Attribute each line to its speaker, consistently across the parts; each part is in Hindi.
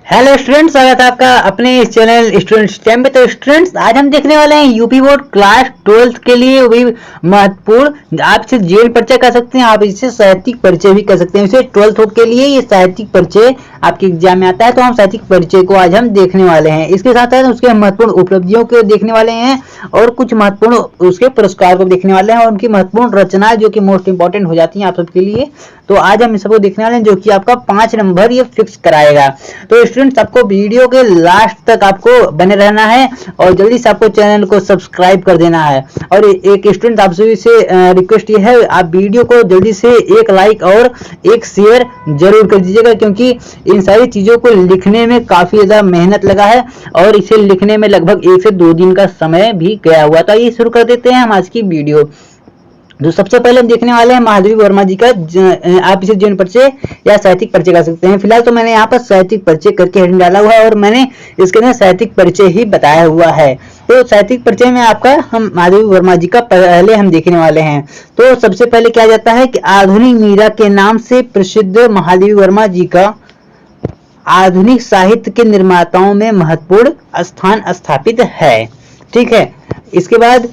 Speaker 1: हेलो स्टूडेंट्स, स्वागत है आपका अपने इस चैनल स्टूडेंट स्टेम पे। तो स्टूडेंट्स, आज हम देखने वाले हैं यूपी बोर्ड क्लास 12 के लिए भी महत्वपूर्ण। आप इसे जीएल परिचय कर सकते हैं, आप इसे साहित्यिक परिचय भी कर सकते हैं। इसे 12th के लिए ये साहित्यिक परिचय आपके एग्जाम में आता है, तो हम साहित्यिक परिचय को आज हम देखने वाले हैं। इसके साथ साथ उसके महत्वपूर्ण उपलब्धियों को देखने वाले हैं और कुछ महत्वपूर्ण उसके पुरस्कार को देखने वाले हैं और उनकी महत्वपूर्ण रचनाएं जो कि मोस्ट इंपॉर्टेंट हो जाती हैं आप सबके लिए। तो आज हम सबको देखने वाले हैं, जो कि आपका 5 नंबर ये फिक्स कराएगा। तो स्टूडेंट्स, आपको वीडियो के लास्ट तक आपको बने रहना है और जल्दी से आपको चैनल को सब्सक्राइब कर देना है। और एक स्टूडेंट आप सभी से रिक्वेस्ट ये है, आप वीडियो को जल्दी से एक लाइक और एक शेयर जरूर कर दीजिएगा, क्योंकि इन सारी चीजों को लिखने में काफी ज्यादा मेहनत लगा है और इसे लिखने में लगभग 1 से 2 दिन का समय भी गया हुआ था। ये शुरू कर देते हैं हम आज की वीडियो। जो सबसे पहले हम देखने वाले हैं महादेवी वर्मा जी का। आप इसे जीवन परिचय या साहित्यिक परिचय कर सकते हैं। फिलहाल तो मैंने यहाँ पर साहित्यिक परिचय करके हेडिंग डाला हुआ है और मैंने इसके अंदर साहित्यिक परिचय ही बताया हुआ है। तो साहित्यिक परिचय में आपका हम महादेवी वर्मा जी का पहले हम देखने वाले हैं। तो सबसे पहले क्या जाता है कि आधुनिक मीरा के नाम से प्रसिद्ध महादेवी वर्मा जी का आधुनिक साहित्य के निर्माताओं में महत्वपूर्ण स्थान स्थापित है। ठीक है। इसके बाद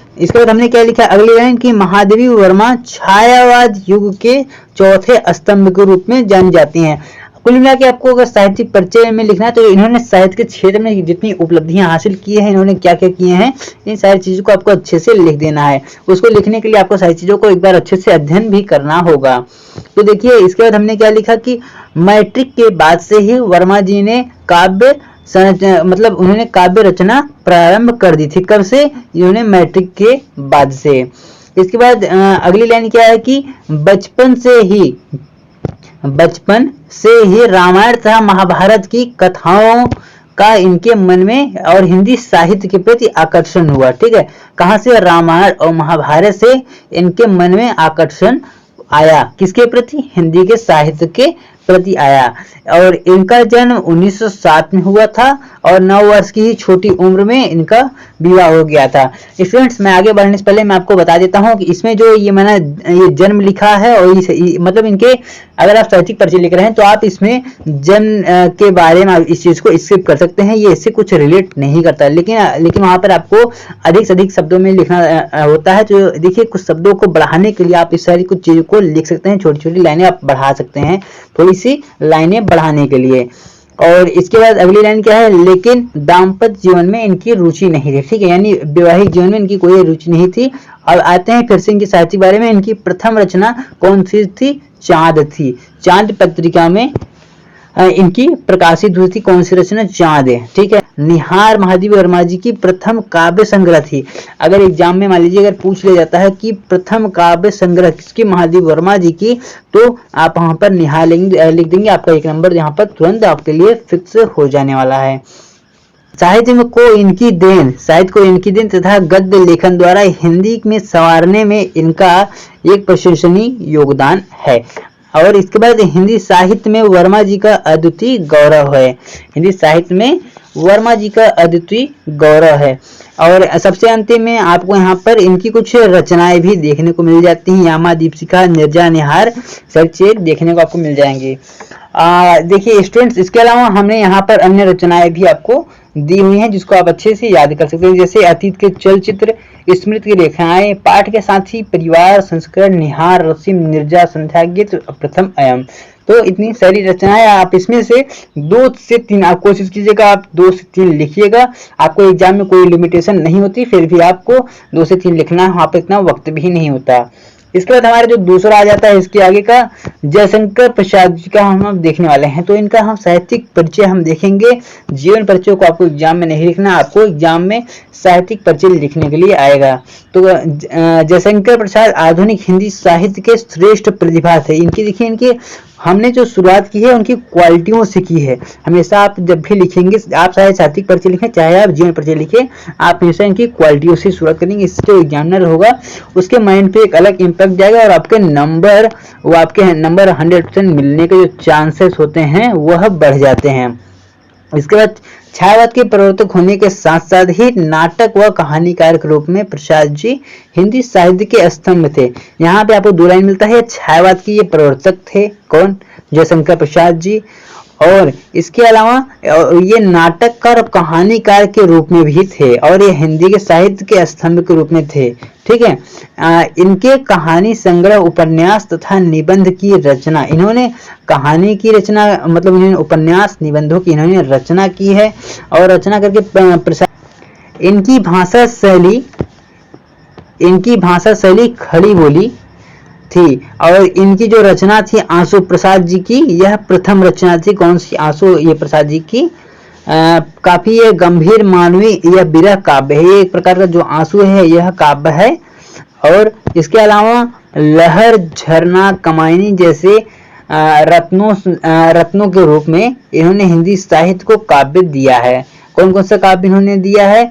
Speaker 1: हमने क्या लिखा अगली लाइन की, महादेवी वर्मा छायावाद युग के चौथे स्तंभ के रूप में जानी जाती हैं। कुल मिला के आपको अगर साहित्यिक परिचय में लिखना है तो इन्होंने साहित्य के क्षेत्र में जितनी उपलब्धियां हासिल की हैं, इन्होंने क्या क्या किए हैं, इन सारी चीजों को आपको अच्छे से लिख देना है। उसको लिखने के लिए आपको सारी चीजों को एक बार अच्छे से अध्ययन भी करना होगा। तो देखिए, इसके बाद हमने क्या लिखा कि मैट्रिक के बाद से ही वर्मा जी ने मतलब उन्होंने काव्य रचना प्रारंभ कर दी थी। कब से? इन्होंने मैट्रिक के बाद से। इसके बाद अगली लाइन क्या है कि बचपन से ही रामायण तथा महाभारत की कथाओं का इनके मन में और हिंदी साहित्य के प्रति आकर्षण हुआ। ठीक है। कहां से? रामायण और महाभारत से इनके मन में आकर्षण आया। किसके प्रति? हिंदी के साहित्य के प्रति आया। और इनका जन्म 1907 में हुआ था और 9 वर्ष की छोटी उम्र में इनका विवाह हो गया था। स्टूडेंट्स, मैं आगे बढ़ने से पहले मैं आपको बता देता हूं कि इसमें जो ये मैंने ये जन्म लिखा है और मतलब इनके अगर आप साहित्यिक परिचय लिख रहे हैं तो आप इसमें जन्म के बारे में इस चीज को स्किप कर सकते हैं, ये इससे कुछ रिलेट नहीं करता। लेकिन वहां पर आपको अधिक से अधिक शब्दों में लिखना होता है। तो देखिए, कुछ शब्दों को बढ़ाने के लिए आप इस सारी कुछ चीजों को लिख सकते हैं, छोटी छोटी लाइनें आप बढ़ा सकते हैं, थोड़ी सी लाइनें बढ़ाने के लिए। और इसके बाद अगली लाइन क्या है, लेकिन दाम्पत्य जीवन में इनकी रुचि नहीं थी। ठीक है, यानी वैवाहिक जीवन में इनकी कोई रुचि नहीं थी। अब आते हैं फिर से इनकी साहित्य बारे में। इनकी प्रथम रचना कौन सी थी? चांद थी। चांद पत्रिका में इनकी प्रकाशित हुई थी कौन सी रचना? चांद है। ठीक है। निहार महादेवी वर्मा जी की प्रथम काव्य संग्रह थी। अगर एग्जाम में मान लीजिए अगर पूछ लिया जाता है कि प्रथम काव्य संग्रह किसकी? महादेवी वर्मा जी की, तो आप वहां पर निहार लिख देंगे। आपका 1 नंबर यहाँ पर तुरंत आपके लिए फिक्स हो जाने वाला है। साहित्य को इनकी देन तथा गद्य लेखन द्वारा हिंदी में संवारने में इनका एक प्रशंसनीय योगदान है। और इसके बाद हिंदी साहित्य में वर्मा जी का अद्वितीय गौरव है। हिंदी साहित्य में वर्मा जी का अद्वितीय गौरव है। और सबसे अंतिम में आपको यहाँ पर इनकी कुछ रचनाएं भी देखने को मिल जाती हैं। यामा दीपशिखा, निर्जा निहार, सरचेत देखने को आपको मिल जाएंगे। देखिए स्टूडेंट्स, इसके अलावा हमने यहाँ पर अन्य रचनाएं भी आपको दी हुई हैं जिसको आप अच्छे से याद कर सकते हैं, जैसे अतीत के चलचित्र, स्मृति की रेखाएं, पाठ के साथी, परिवार, संस्करण, निहार, रसीम, निर्जा, संध्या गीत, प्रथम अयम। तो इतनी सारी रचनाएं आप इसमें से 2 से 3 आप कोशिश कीजिएगा, आप 2 से 3 लिखिएगा। आपको एग्जाम में कोई लिमिटेशन नहीं होती, फिर भी आपको 2 से 3 लिखना है, वहां पर इतना वक्त भी नहीं होता। इसके बाद हमारे जो दूसरा आ जाता है इसके आगे का, जयशंकर प्रसाद जी का हम देखने वाले हैं। तो इनका हम साहित्यिक परिचय हम देखेंगे। जीवन परिचय को आपको एग्जाम में नहीं लिखना, आपको एग्जाम में साहित्यिक परिचय लिखने के लिए आएगा। तो जयशंकर प्रसाद आधुनिक हिंदी साहित्य के श्रेष्ठ प्रतिभा थे। इनकी देखिए, इनकी हमने जो शुरुआत की है उनकी क्वालिटियों से की है। हमेशा आप जब भी लिखेंगे, आप चाहे साहित्यिक परिचय लिखें चाहे आप जीवन परिचय लिखें, आप हमेशा इनकी क्वालिटियों से शुरुआत करेंगे। इससे जो एग्जामिनर होगा उसके माइंड पे एक अलग इम्पैक्ट जाएगा और आपके नंबर 100% मिलने के जो चांसेस होते हैं वह बढ़ जाते हैं। इसके बाद छायावाद के प्रवर्तक होने के साथ साथ ही नाटक व कहानीकार के रूप में प्रसाद जी हिंदी साहित्य के स्तंभ थे। यहाँ पे आपको दो लाइन मिलता है, छायावाद के ये प्रवर्तक थे कौन, जयशंकर प्रसाद जी, और इसके अलावा ये नाटककार और कहानीकार के रूप में भी थे और ये हिंदी के साहित्य के स्तंभ के रूप में थे। ठीक है, इनके कहानी संग्रह, उपन्यास तथा निबंध की रचना, इन्होंने कहानी की रचना मतलब इन्होंने उपन्यास निबंधों की इन्होंने रचना की है और रचना करके इनकी भाषा शैली खड़ी बोली थी और इनकी जो रचना थी आंसू प्रसाद जी की, यह प्रथम रचना थी। कौन सी? आंसू ये प्रसाद जी की। काफी ये गंभीर मानवीय यह विरह काव्य है, ये एक प्रकार का जो आंसू है यह काव्य है। और इसके अलावा लहर, झरना, कमायनी जैसे रत्नों के रूप में इन्होंने हिंदी साहित्य को काव्य दिया है। कौन कौन सा काव्य इन्होंने दिया है?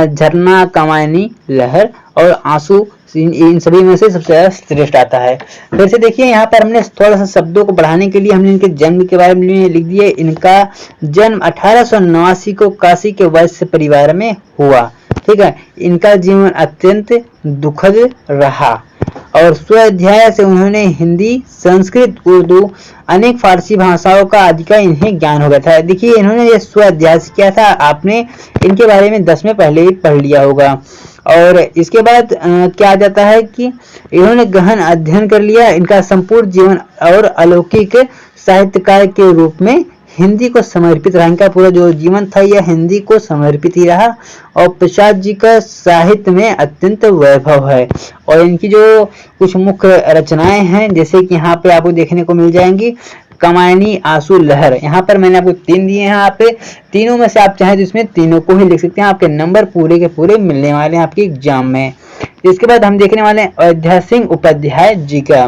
Speaker 1: झरना, कमायनी, लहर और आंसू, इन सभी में से सबसे ज्यादा श्रेष्ठ आता है। फिर से देखिए यहाँ पर हमने थोड़ा सा शब्दों को बढ़ाने के लिए हमने इनके जन्म के बारे में लिख दिए। इनका जन्म 1889 को काशी के वैश्य परिवार में हुआ। ठीक है, इनका जीवन अत्यंत दुखद रहा और स्वाध्याय से उन्होंने हिंदी, संस्कृत, उर्दू, अनेक फारसी भाषाओं का आदि का इन्हें ज्ञान हो गया था। देखिए इन्होंने ये स्वाध्याय किया था, आपने इनके बारे में 10 में पहले ही पढ़ लिया होगा। और इसके बाद क्या आ जाता है कि इन्होंने गहन अध्ययन कर लिया। इनका संपूर्ण जीवन और अलौकिक साहित्यकार के रूप में हिंदी को समर्पित रहा। इनका पूरा जो जीवन था यह हिंदी को समर्पित ही रहा और प्रसाद जी का साहित्य में अत्यंत वैभव है। और इनकी जो कुछ मुख्य रचनाएं हैं जैसे कि यहाँ पे आपको देखने को मिल जाएंगी, कमायनी, आंसू, लहर। यहाँ पर मैंने आपको 3 दिए हैं, यहाँ पे तीनों में से आप चाहें तो इसमें तीनों को ही लिख सकते हैं, आपके नंबर पूरे के पूरे मिलने वाले हैं आपके एग्जाम में। इसके बाद हम देखने वाले हैं अयोध्या सिंह उपाध्याय जी का।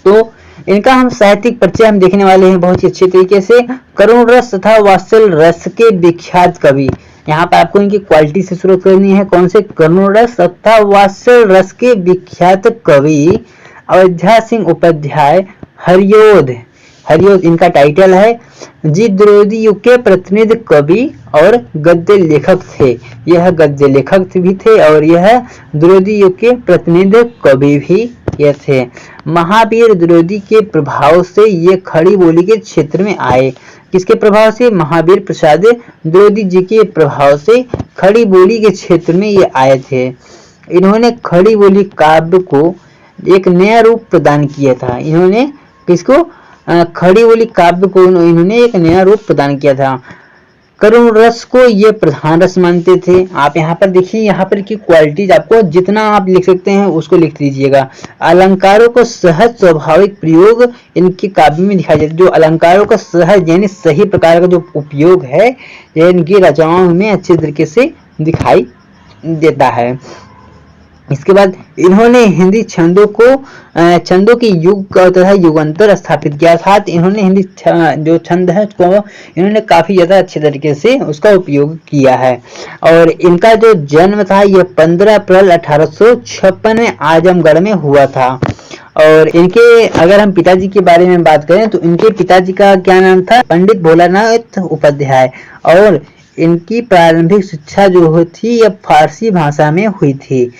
Speaker 1: तो इनका हम साहित्यिक परिचय हम देखने वाले हैं बहुत ही अच्छे तरीके से। करुण रस तथा वात्सल्य रस के विख्यात कवि, यहाँ पर आपको इनकी क्वालिटी से शुरू करनी है। कौन से? करुण रस तथा वात्सल्य रस के विख्यात कवि अयोध्या सिंह उपाध्याय हरियोध इनका टाइटल है। जी द्रोदी युग के प्रतिनिधि कवि और गद्य लेखक थे। यह गद्य लेखक भी थे और यह द्रोदी युग के प्रतिनिधि कवि भी ये थे। महावीर द्रोदी के प्रभाव से ये खड़ी बोली के क्षेत्र में आए। किसके प्रभाव से? महावीर प्रसाद द्रोदी जी के प्रभाव से खड़ी बोली के क्षेत्र में ये आए थे। इन्होंने खड़ी बोली काव्य को एक नया रूप प्रदान किया था। इन्होंने किसको? खड़ी बोली काव्य को इन्होंने एक नया रूप प्रदान किया था। करुण रस को ये प्रधान रस मानते थे। आप यहाँ पर देखिए, यहाँ पर की क्वालिटीज आपको जितना आप लिख सकते हैं उसको लिख लीजिएगा। अलंकारों को सहज स्वाभाविक प्रयोग इनके काव्य में दिखाई देता है। जो अलंकारों का सहज यानी सही प्रकार का जो उपयोग है यह इनकी रचनाओं में अच्छे तरीके से दिखाई देता है। इसके बाद इन्होंने हिंदी छंदों की युग तथा युगांतर स्थापित किया था। इन्होंने हिंदी जो छंद है उसको इन्होंने काफी ज्यादा अच्छे तरीके से उसका उपयोग किया है। और इनका जो जन्म था यह 15 अप्रैल 1856 में आजमगढ़ में हुआ था। और इनके अगर हम पिताजी के बारे में बात करें तो इनके पिताजी का क्या नाम था? पंडित भोलानाथ उपाध्याय। और इनकी प्रारंभिक शिक्षा जो थी यह फारसी भाषा में हुई थी।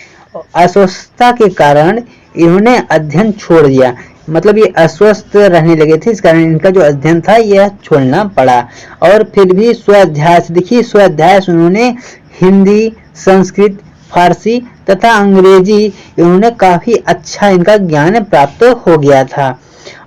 Speaker 1: अस्वस्थता के कारण इन्होंने अध्ययन छोड़ दिया, मतलब ये अस्वस्थ रहने लगे थे, इस कारण इनका जो अध्ययन था यह छोड़ना पड़ा। और फिर भी स्वाध्याय से देखिए, स्वाध्याय से उन्होंने हिंदी, संस्कृत, फारसी तथा अंग्रेजी इन्होंने काफी अच्छा इनका ज्ञान प्राप्त हो गया था।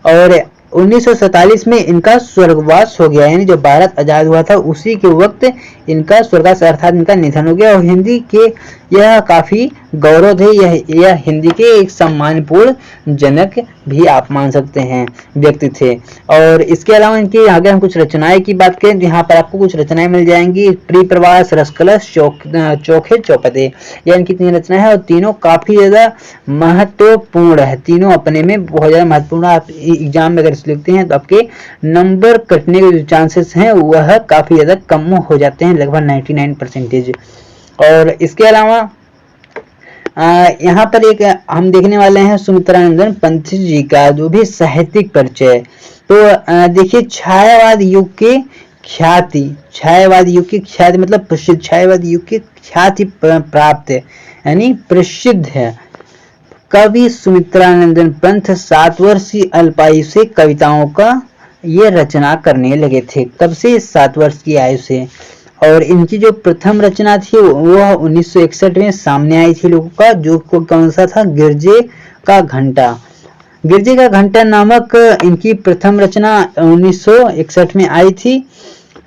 Speaker 1: और 1947 में इनका स्वर्गवास हो गया, यानी जब भारत आजाद हुआ था उसी के वक्त इनका स्वर्गवास अर्थात इनका निधन हो गया। और हिंदी के यह काफी गौरव थे, यह हिंदी के एक सम्मानपूर्ण जनक भी आप मान सकते हैं व्यक्ति थे। और इसके अलावा इनकी अगर हम कुछ रचनाएं की बात करें तो यहाँ पर आपको कुछ रचनाएं मिल जाएंगी। प्रियप्रवास, रसकलश, चोखे चौपदे, यह इनकी 3 रचनाएं हैं और तीनों काफी ज्यादा महत्वपूर्ण है। तीनों अपने में बहुत ज्यादा महत्वपूर्ण। आप एग्जाम में अगर लिखते हैं तो आपके नंबर कटने के जो चांसेस हैं वह काफी ज्यादा कम हो जाते हैं, लगभग 99%। और इसके अलावा यहाँ पर एक हम देखने वाले हैं सुमित्रानंदन पंत जी का जो भी साहित्यिक परिचय। तो देखिए, छायावाद युग के ख्याति, छायावादी युग की ख्याति मतलब प्रसिद्ध, छायावादी युग की ख्याति प्राप्त है यानी प्रसिद्ध है। कवि सुमित्रानंदन पंत 7 वर्षीय अल्पायु से कविताओं का ये रचना करने लगे थे। कब से? 7 वर्ष की आयु से। और इनकी जो प्रथम रचना थी वो 1961 में सामने आई थी लोगों का, जो कौन सा था? गिरजे का घंटा। गिरजे का घंटा नामक इनकी प्रथम रचना 1961 में आई थी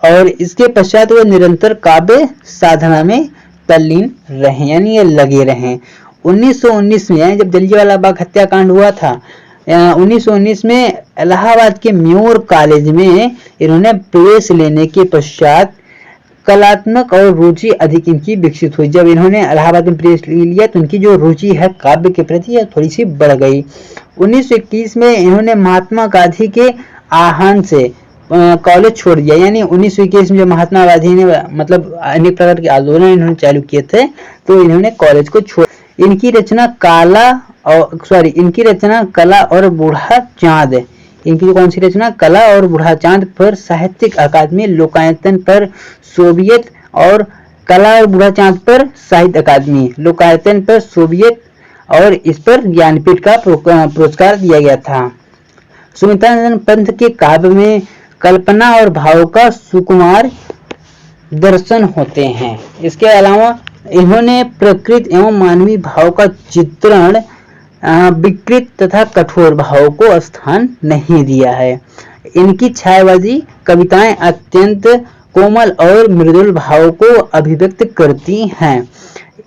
Speaker 1: और इसके पश्चात वो निरंतर काव्य साधना में तल्लीन रहे यानी ये लगे रहे। 1919 में जब जलियांवाला बाग हत्याकांड हुआ था, 1919 में इलाहाबाद के म्योर कॉलेज में इन्होंने प्रवेश लेने के पश्चात कलात्मक और रुचि अधिक इनकी विकसित हुई। जब इन्होंने इलाहाबाद में प्रवेश लिया तो उनकी जो रुचि है काव्य के प्रति थोड़ी सी बढ़ गई। 1921 में इन्होंने महात्मा गांधी के आह्वान से कॉलेज छोड़ दिया, यानी 1921 में जब महात्मा गांधी ने मतलब अनेक प्रकार के आंदोलन इन्होंने चालू किए थे तो इन्होंने कॉलेज को छोड़। इनकी रचना कला और बूढ़ा चांद, इनकी जो कौन सी रचना? कला और बूढ़ा चांद पर साहित्यिक अकादमी, लोकायतन पर सोवियत और कला और बूढ़ा चांद पर साहित्य अकादमी, लोकायतन पर सोवियत और इस पर ज्ञानपीठ का पुरस्कार दिया गया था। सुमित्रानंदन पंत के काव्य में कल्पना और भाव का सुकुमार दर्शन होते हैं। इसके अलावा इन्होंने प्रकृति एवं मानवीय भाव का चित्रण विकृत तथा कठोर भाव को स्थान नहीं दिया है। इनकी छायावादी कविताएं अत्यंत कोमल और मृदुल भाव को अभिव्यक्त करती हैं।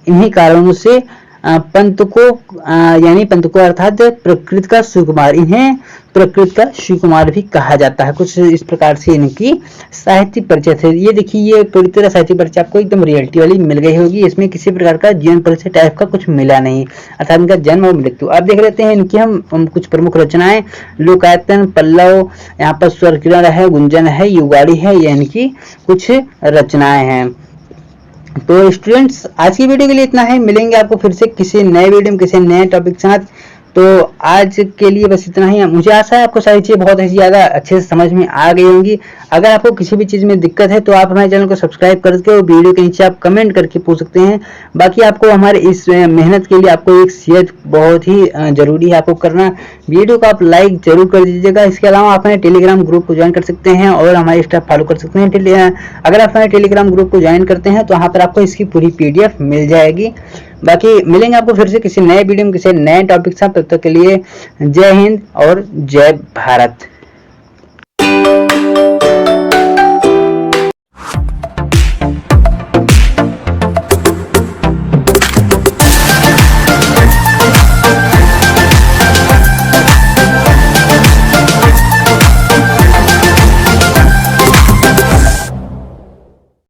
Speaker 1: इन्हीं कारणों से पंत को अर्थात प्रकृति का सुकुमार, इन्हें प्रकृति का सुकुमार भी कहा जाता है। कुछ इस प्रकार से इनकी साहित्य परिचय है। ये देखिए, ये पूरी तरह साहित्य परिचय आपको एकदम रियलिटी वाली मिल गई होगी। इसमें किसी प्रकार का जीवन परिचय टाइप का कुछ मिला नहीं, अर्थात इनका जन्म और मृत्यु। अब देख लेते हैं इनकी हम कुछ प्रमुख रचनाएं। लोकायतन, पल्लव, यहाँ पर स्वर किरण है, गुंजन है, युगाड़ी है, ये इनकी कुछ रचनाएं हैं। तो स्टूडेंट्स, आज की वीडियो के लिए इतना है। मिलेंगे आपको फिर से किसी नए वीडियो में किसी नए टॉपिक के साथ। तो आज के लिए बस इतना ही। मुझे आशा है आपको सारी चीजें बहुत ही ज्यादा अच्छे से समझ में आ गई होंगी। अगर आपको किसी भी चीज में दिक्कत है तो आप हमारे चैनल को सब्सक्राइब करके और वीडियो के नीचे आप कमेंट करके पूछ सकते हैं। बाकी आपको हमारे इस मेहनत के लिए आपको एक शेयर बहुत ही जरूरी है आपको करना। वीडियो को आप लाइक जरूर कर दीजिएगा। इसके अलावा आप हमारे टेलीग्राम ग्रुप को ज्वाइन कर सकते हैं और हमारे इंस्टा फॉलो कर सकते हैं। अगर आप हमारे टेलीग्राम ग्रुप को ज्वाइन करते हैं तो वहाँ पर आपको इसकी पूरी PDF मिल जाएगी। बाकी मिलेंगे आपको फिर से किसी नए वीडियो में किसी नए टॉपिक से। तब तक के लिए जय हिंद और जय भारत।